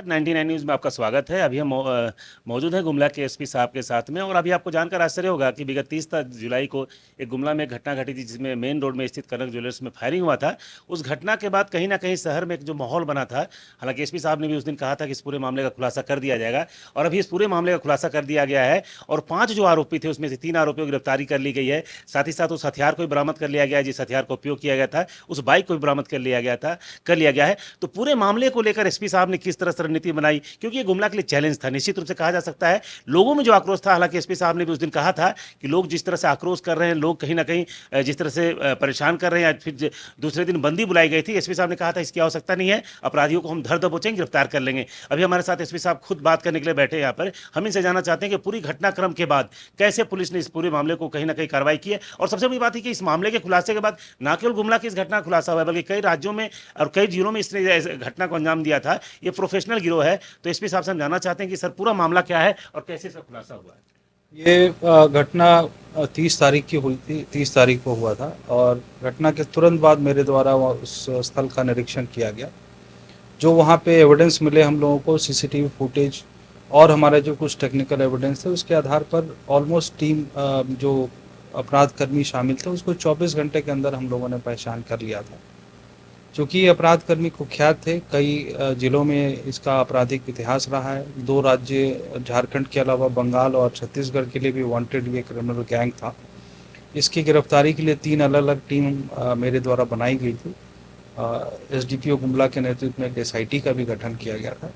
99 news में आपका स्वागत है। अभी हम मौजूद हैं गुमला के एसपी साहब के साथ में और अभी आपको जानकर आश्चर्य होगा कि विगत 30 जुलाई को एक गुमला में घटना घटी थी जिसमें मेन रोड में स्थित कनक ज्वेलर्स में फायरिंग हुआ था। उस घटना के बाद कहीं न कहीं शहर में एक जो माहौल बना था, हालाँकि एसपी साहब ने भी उस दिन कहा था कि इस पूरे मामले का खुलासा कर दिया जाएगा और अभी इस पूरे मामले का खुलासा कर दिया गया है और 5 जो आरोपी थे उसमें से 3 आरोपियों की गिरफ्तारी कर ली गई है। साथ ही साथ उस हथियार को भी बरामद कर लिया गया है जिस हथियार का उपयोग किया गया था, उस बाइक को भी बरामद कर लिया गया है। तो पूरे मामले को लेकर एसपी साहब ने किस तरह से रणनीति बनाई, क्योंकि ये गुमला के लिए चैलेंज था, निश्चित रूप से कहा जा सकता है। लोगों में जो आक्रोश था, हालांकि एसपी साहब ने भी उस दिन कहा था कि लोग जिस तरह से आक्रोश कर रहे हैं, लोग कहीं ना कहीं जिस तरह से परेशान कर रहे हैं, आज फिर दूसरे दिन बंदी बुलाई गई थी, एसपी साहब ने कहा था इसकी आवश्यकता नहीं है, अपराधियों को हम धर दबोचेंगे, गिरफ्तार कर लेंगे। अभी हमारे साथ एसपी साहब खुद बात करने के लिए बैठे हैं यहाँ पर। हम इनसे जानना चाहते हैं कि पूरी घटनाक्रम के बाद कैसे पुलिस ने इस पूरे मामले को कहीं ना कहीं कार्रवाई की है और सबसे बड़ी बात है कि इस मामले के खुलासे के बाद न केवल गुमला की इस घटना खुलासा हुआ है बल्कि कई राज्यों में और कई जिलों में इसने इस घटना को अंजाम दिया था। ये प्रोफेशनल गिरोह है। तो एसपी साहब से हम जानना चाहते हैं कि सर पूरा मामला क्या है और कैसे इसका खुलासा हुआ है। ये घटना 30 तारीख की हुई थी, 30 तारीख को हुआ था और घटना के तुरंत बाद मेरे द्वारा उस स्थल का निरीक्षण किया गया। जो वहाँ पे एविडेंस मिले हम लोगों को, सीसीटीवी फुटेज और हमारे जो कुछ टेक्निकल एविडेंस थे, उसके आधार पर ऑलमोस्ट टीम जो अपराध कर्मी शामिल थे उसको 24 घंटे के अंदर हम लोगों ने पहचान कर लिया था। चूँकि अपराध कर्मी कुख्यात थे, कई जिलों में इसका आपराधिक इतिहास रहा है। 2 राज्य झारखंड के अलावा बंगाल और छत्तीसगढ़ के लिए भी वांटेड ये क्रिमिनल गैंग था। इसकी गिरफ्तारी के लिए 3 अलग-अलग टीम मेरे द्वारा बनाई गई थी। एसडीपीओ गुमला के नेतृत्व में एक एसआईटी का भी गठन किया गया था।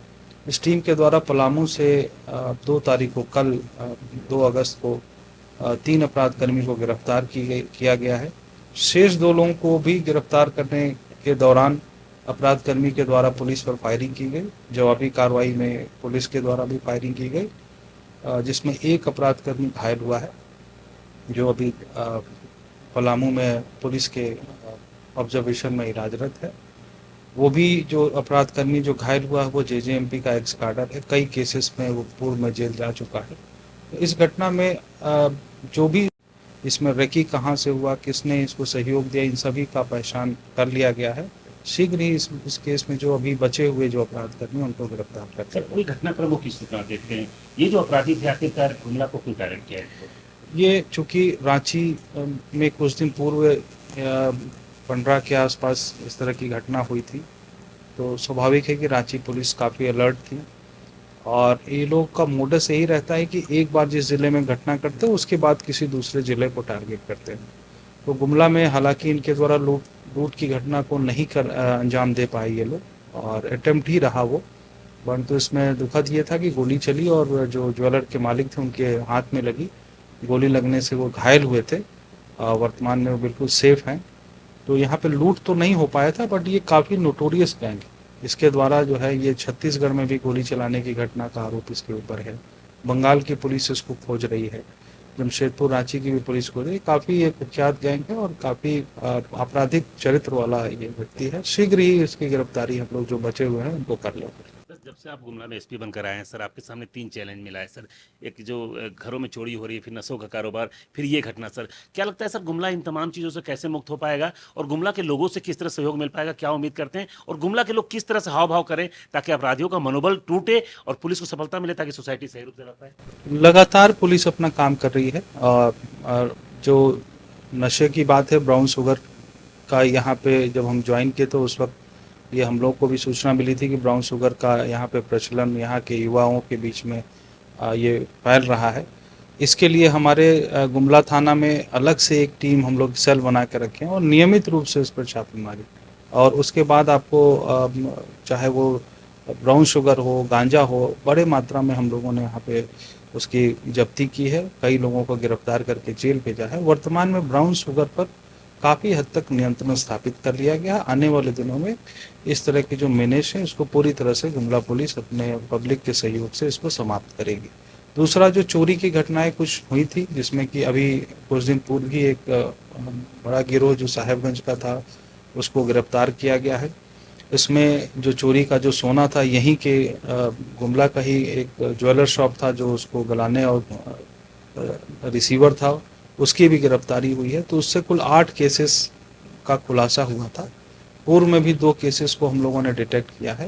इस टीम के द्वारा पलामू से 2 तारीख को, कल 2 अगस्त को 3 अपराध कर्मी को गिरफ्तार किया गया है। शेष 2 लोगों को भी गिरफ्तार करने के दौरान अपराध कर्मी के द्वारा पुलिस पर फायरिंग की गई। जवाबी कार्रवाई में पुलिस के द्वारा भी फायरिंग की गई, जिसमें एक अपराध कर्मी घायल हुआ है जो अभी पलामू में पुलिस के ऑब्जर्वेशन में इलाजरत है। वो भी जो अपराध कर्मी जो घायल हुआ है वो जेजेएमपी का एक्स कार्डर है। कई केसेस में वो पूर्व में जेल जा चुका है। इस घटना में जो भी इसमें रेकी कहाँ से हुआ, किसने इसको सहयोग दिया, इन सभी का पहचान कर लिया गया है। शीघ्र ही इस केस में जो अभी बचे हुए जो अपराध कर्मी उनको गिरफ्तार कर सर पूरी घटनाक्रम को किस प्रकार देखते हैं, ये जो अपराधी थे आखिरकार गुमला को क्यों टारगेट किया है? ये चूँकि रांची में कुछ दिन पूर्व 15 के आसपास इस तरह की घटना हुई थी, तो स्वाभाविक है कि रांची पुलिस काफ़ी अलर्ट थी और ये लोग का मोडस यही रहता है कि एक बार जिस ज़िले में घटना करते हैं उसके बाद किसी दूसरे ज़िले को टारगेट करते हैं। तो गुमला में हालांकि इनके द्वारा लूट की घटना को नहीं अंजाम दे पाए ये लोग और अटेम्प्ट ही रहा वो, परंतु इसमें दुखद ये था कि गोली चली और जो ज्वेलर के मालिक थे उनके हाथ में लगी। गोली लगने से वो घायल हुए थे। वर्तमान में वो बिल्कुल सेफ हैं। तो यहाँ पे लूट तो नहीं हो पाया था, बट ये काफ़ी नोटोरियस गैंग है। इसके द्वारा जो है ये छत्तीसगढ़ में भी गोली चलाने की घटना का आरोप इसके ऊपर है। बंगाल की पुलिस इसको खोज रही है, जमशेदपुर रांची की भी पुलिस खोज रही है। काफ़ी ये कुख्यात गैंग है और काफ़ी आपराधिक चरित्र वाला ये व्यक्ति है। शीघ्र ही इसकी गिरफ्तारी हम लोग जो बचे हुए हैं उनको कर लेंगे। जब से आप गुमला में एसपी बनकर आए हैं सर, आपके सामने 3 चैलेंज मिला है सर। एक जो घरों में चोरी हो रही है, फिर नशों का कारोबार, फिर ये घटना सर। क्या लगता है सर गुमला इन तमाम चीज़ों से कैसे मुक्त हो पाएगा और गुमला के लोगों से किस तरह सहयोग मिल पाएगा, क्या उम्मीद करते हैं और गुमला के लोग किस तरह से हाव भाव करें ताकि अपराधियों का मनोबल टूटे और पुलिस को सफलता मिले ताकि सोसाइटी सही रूप से रह पाए? लगातार पुलिस अपना काम कर रही है और जो नशे की बात है, ब्राउन शुगर का यहाँ पे जब हम ज्वाइन किए तो उस वक्त ये हम लोग को भी सूचना मिली थी कि ब्राउन शुगर का यहाँ पे प्रचलन यहाँ के युवाओं के बीच में ये फैल रहा है। इसके लिए हमारे गुमला थाना में अलग से एक टीम हम लोग सेल बना के रखे हैं और नियमित रूप से इस पर छापेमारी, और उसके बाद आपको चाहे वो ब्राउन शुगर हो, गांजा हो, बड़े मात्रा में हम लोगों ने यहाँ पे उसकी जब्ती की है। कई लोगों को गिरफ्तार करके जेल भेजा है। वर्तमान में ब्राउन शुगर पर काफ़ी हद तक नियंत्रण स्थापित कर लिया गया। आने वाले दिनों में इस तरह की जो मेनेश है इसको पूरी तरह से गुमला पुलिस अपने पब्लिक के सहयोग से इसको समाप्त करेगी। दूसरा, जो चोरी की घटनाएं कुछ हुई थी जिसमें कि अभी कुछ दिन पूर्व ही एक बड़ा गिरोह जो साहेबगंज का था उसको गिरफ्तार किया गया है। इसमें जो चोरी का जो सोना था यहीं के गुमला का ही एक ज्वेलर शॉप था जो उसको गलाने और रिसीवर था, उसकी भी गिरफ्तारी हुई है। तो उससे कुल 8 केसेस का खुलासा हुआ था। पूर्व में भी 2 केसेस को हम लोगों ने डिटेक्ट किया है।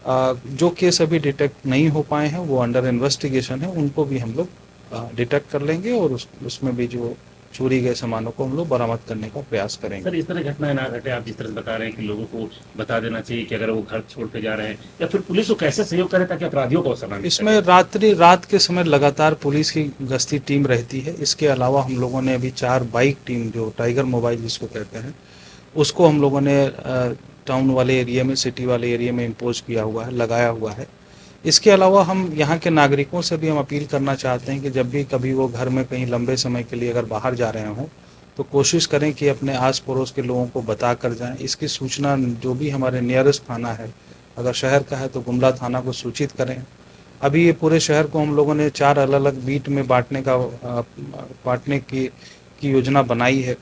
जो केस अभी डिटेक्ट नहीं हो पाए हैं वो अंडर इन्वेस्टिगेशन है, उनको भी हम लोग डिटेक्ट कर लेंगे और उसमें भी जो चोरी गए सामानों को हम लोग बरामद करने का प्रयास करेंगे। सर, इस तरह घटनाएं ना घटे, आप जिस तरह से बता रहे हैं कि लोगों को बता देना चाहिए कि अगर वो घर छोड़ के जा रहे हैं, या फिर पुलिस को कैसे सहयोग करें ताकि अपराधियों को सलाह इसमें रात के समय लगातार पुलिस की गश्ती टीम रहती है। इसके अलावा हम लोगों ने अभी 4 बाइक टीम, जो टाइगर मोबाइल जिसको कहते हैं, उसको हम लोगों ने टाउन वाले एरिया में, सिटी वाले एरिया में इम्पोज किया हुआ है, लगाया हुआ है। इसके अलावा हम यहाँ के नागरिकों से भी हम अपील करना चाहते हैं कि जब भी कभी वो घर में कहीं लंबे समय के लिए अगर बाहर जा रहे हों तो कोशिश करें कि अपने आस पड़ोस के लोगों को बता कर जाएं। इसकी सूचना जो भी हमारे नियरेस्ट थाना है, अगर शहर का है तो गुमला थाना को सूचित करें। अभी ये पूरे शहर को हम लोगों ने 4 अलग अलग बीट में बांटने की योजना बनाई है।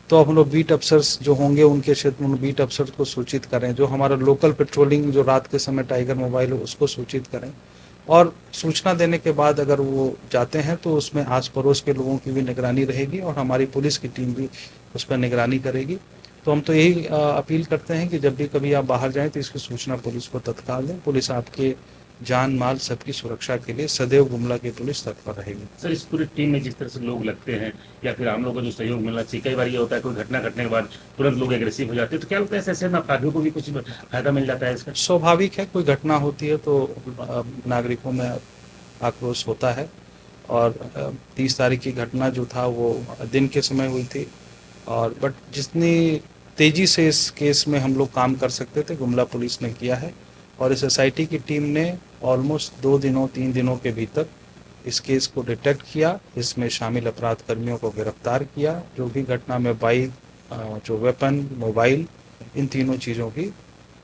तो हम लोग बीट अफसर्स जो होंगे उनके क्षेत्र में बीट अफसर्स को सूचित करें, जो हमारा लोकल पेट्रोलिंग जो रात के समय टाइगर मोबाइल है उसको सूचित करें, और सूचना देने के बाद अगर वो जाते हैं तो उसमें आस पड़ोस के लोगों की भी निगरानी रहेगी और हमारी पुलिस की टीम भी उस पर निगरानी करेगी। तो हम तो यही अपील करते हैं कि जब भी कभी आप बाहर जाएं तो इसकी सूचना पुलिस को तत्काल दें। पुलिस आपके जान माल सबकी सुरक्षा के लिए सदैव गुमला की पुलिस तत्पर रहेगी। सर, इस पूरी टीम में जिस तरह से लोग लगते हैं या फिर आम लोगों को जो सहयोग मिलना चाहिए, कई बार ये होता है कोई घटना घटने के बाद तुरंत लोग एग्रेसिव हो जाते हैं, तो क्या लगता है ऐसे में अपराधियों को भी कुछ फायदा मिल जाता है इसका? स्वाभाविक है, कोई घटना होती है तो नागरिकों में आक्रोश होता है, और 30 तारीख की घटना जो था वो दिन के समय हुई थी, और बट जितनी तेजी से इस केस में हम लोग काम कर सकते थे गुमला पुलिस ने किया है, और इस एसआईटी की टीम ने ऑलमोस्ट 2-3 दिनों के भीतर इस केस को डिटेक्ट किया, इसमें शामिल अपराध कर्मियों को गिरफ्तार किया। जो भी घटना में बाइक, जो वेपन, मोबाइल, इन तीनों चीज़ों की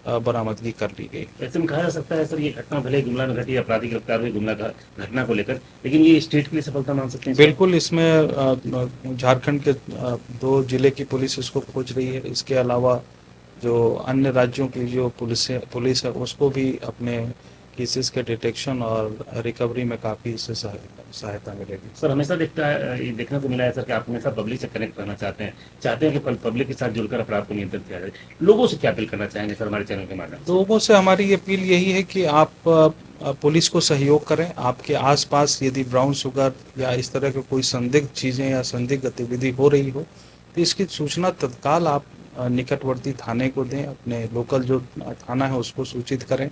बरामदगी कर ली गई। ऐसे में कहा जा सकता है सर, ये घटना भले ही गुमला में घटी, अपराधी गिरफ्तार हुए गुमला का घटना को लेकर, लेकिन ये स्टेट के लिए सफलता मान सकते हैं? बिल्कुल, इसमें झारखंड के 2 जिले की पुलिस इसको खोज रही है। इसके अलावा जो अन्य राज्यों की जो पुलिस है उसको भी अपने केसेस के डिटेक्शन और रिकवरी में काफ़ी इससे सहायता मिलेगी। सर, हमेशा ये देखने को मिला है सर कि आप हमेशा पब्लिक से कनेक्ट रहना चाहते हैं कि पब्लिक के साथ जुड़कर अपराध को नियंत्रित किया जाए। लोगों से क्या अपील करना चाहेंगे सर हमारे चैनल के माध्यम से? लोगों से हमारी अपील यही है कि आप पुलिस को सहयोग करें। आपके आसपास यदि ब्राउन शुगर या इस तरह के कोई संदिग्ध चीज़ें या संदिग्ध गतिविधि हो रही हो तो इसकी सूचना तत्काल आप निकटवर्ती थाने को दें, अपने लोकल जो थाना है उसको सूचित करें।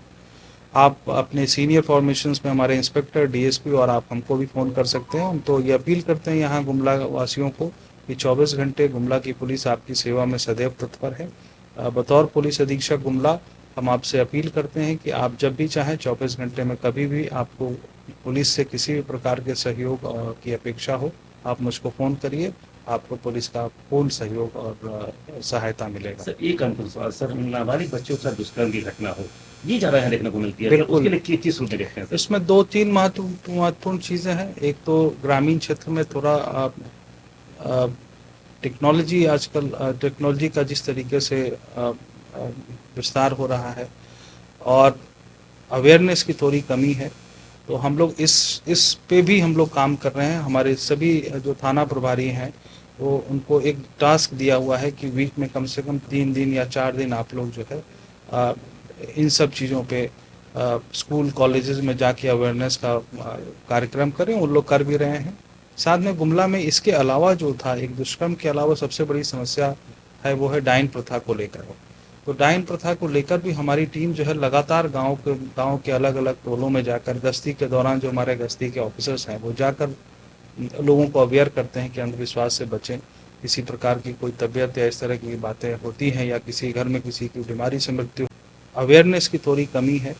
आप अपने सीनियर फॉर्मेशंस में हमारे इंस्पेक्टर, डीएसपी और आप हमको भी फ़ोन कर सकते हैं। हम तो ये अपील करते हैं यहाँ गुमला वासियों को कि 24 घंटे गुमला की पुलिस आपकी सेवा में सदैव तत्पर है। बतौर पुलिस अधीक्षक गुमला हम आपसे अपील करते हैं कि आप जब भी चाहें 24 घंटे में कभी भी आपको पुलिस से किसी भी प्रकार के सहयोग की अपेक्षा हो, आप मुझको फ़ोन करिए, आपको पुलिस का पूर्ण सहयोग और सहायता मिलेगा। सर, एक अंतिम सवाल सर, नाबालिग बच्चों के साथ दुष्कर्म की घटना हो, ये ज़्यादा यहाँ देखने को मिलती है, बिल्कुल। उसके लिए किस रूप में देखते हैं सर? इसमें 2-3 महत्वपूर्ण चीज़ें हैं। एक तो ग्रामीण क्षेत्र में थोड़ा टेक्नोलॉजी आजकल टेक्नोलॉजी का जिस तरीके से विस्तार हो रहा है और अवेयरनेस की थोड़ी कमी है, तो हम लोग इस पे भी हम लोग काम कर रहे हैं। हमारे सभी जो थाना प्रभारी हैं वो उनको एक टास्क दिया हुआ है कि वीक में कम से कम 3 दिन या 4 दिन आप लोग जो है इन सब चीज़ों पे स्कूल कॉलेजेस में जाके अवेयरनेस का कार्यक्रम करें। उन लोग कर भी रहे हैं। साथ में गुमला में इसके अलावा जो था, एक दुष्कर्म के अलावा सबसे बड़ी समस्या है वो है डायन प्रथा को लेकर। तो डायन प्रथा को लेकर भी हमारी टीम जो है लगातार गांव के अलग अलग टोलों में जाकर गश्ती के दौरान जो हमारे गश्ती के ऑफिसर्स हैं वो जाकर लोगों को अवेयर करते हैं कि अंधविश्वास से बचें। किसी प्रकार की कोई तबीयत या इस तरह की बातें होती हैं या किसी घर में किसी की बीमारी से मृत्यु, अवेयरनेस की थोड़ी कमी है,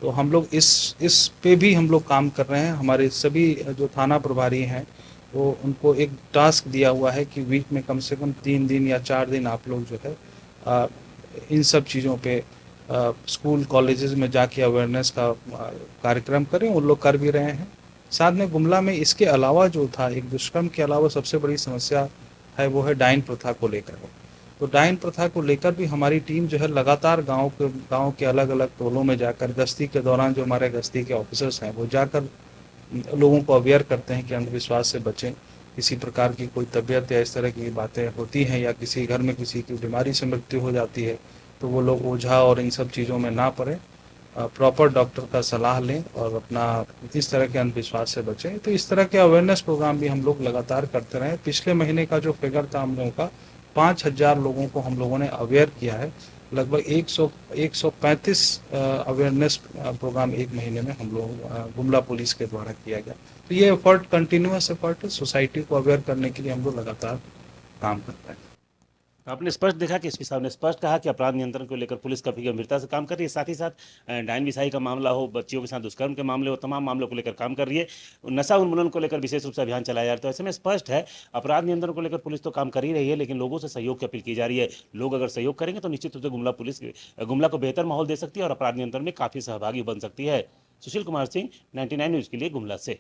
तो हम लोग इस पे भी हम लोग काम कर रहे हैं। हमारे सभी जो थाना प्रभारी हैं वो उनको एक टास्क दिया हुआ है कि वीक में कम से कम 3 दिन या 4 दिन आप लोग जो है इन सब चीज़ों पे स्कूल कॉलेजेस में जाके अवेयरनेस का कार्यक्रम करें। उन लोग कर भी रहे हैं। साथ में गुमला में इसके अलावा जो था, एक दुष्कर्म के अलावा सबसे बड़ी समस्या है वो है डायन प्रथा को लेकर। तो डायन प्रथा को लेकर भी हमारी टीम जो है लगातार गांव के अलग अलग टोलों में जाकर गश्ती के दौरान जो हमारे गश्ती के ऑफिसर्स हैं वो जाकर लोगों को अवेयर करते हैं कि अंधविश्वास से बचें। किसी प्रकार की कोई तबीयत या इस तरह की बातें होती हैं या किसी घर में किसी की बीमारी से मृत्यु हो जाती है तो वो लोग ओझा और इन सब चीज़ों में ना पड़े प्रॉपर डॉक्टर का सलाह लें और अपना इस तरह के अंधविश्वास से बचें। तो इस तरह के अवेयरनेस प्रोग्राम भी हम लोग लगातार करते रहे। पिछले महीने का जो फिगर था हम लोगों का 5,000 लोगों को हम लोगों ने अवेयर किया है। लगभग 135 अवेयरनेस प्रोग्राम एक महीने में हम लोग गुमला पुलिस के द्वारा किया गया। तो ये एफर्ट कंटिन्यूअस एफर्ट है, सोसाइटी को अवेयर करने के लिए हम लोग लगातार काम करते हैं। आपने स्पष्ट देखा कि एसपी साहब ने स्पष्ट कहा कि अपराध नियंत्रण को लेकर पुलिस काफी गंभीरता से काम कर रही है। साथ ही साथ डायन बिसाई का मामला हो, बच्चियों के साथ दुष्कर्म के मामले हो, तमाम मामलों को लेकर काम कर रही है। नशा उन्मूलन को लेकर विशेष रूप से अभियान चलाया जा रहा है। तो ऐसे में स्पष्ट है अपराध नियंत्रण को लेकर पुलिस तो काम कर ही रही है, लेकिन लोगों से सहयोग की अपील की जा रही है। लोग अगर सहयोग करेंगे तो निश्चित रूप से गुमला को बेहतर माहौल दे सकती है और अपराध नियंत्रण में काफी सहभागी बन सकती है। सुशील कुमार सिंह, 99 न्यूज के लिए गुमला से।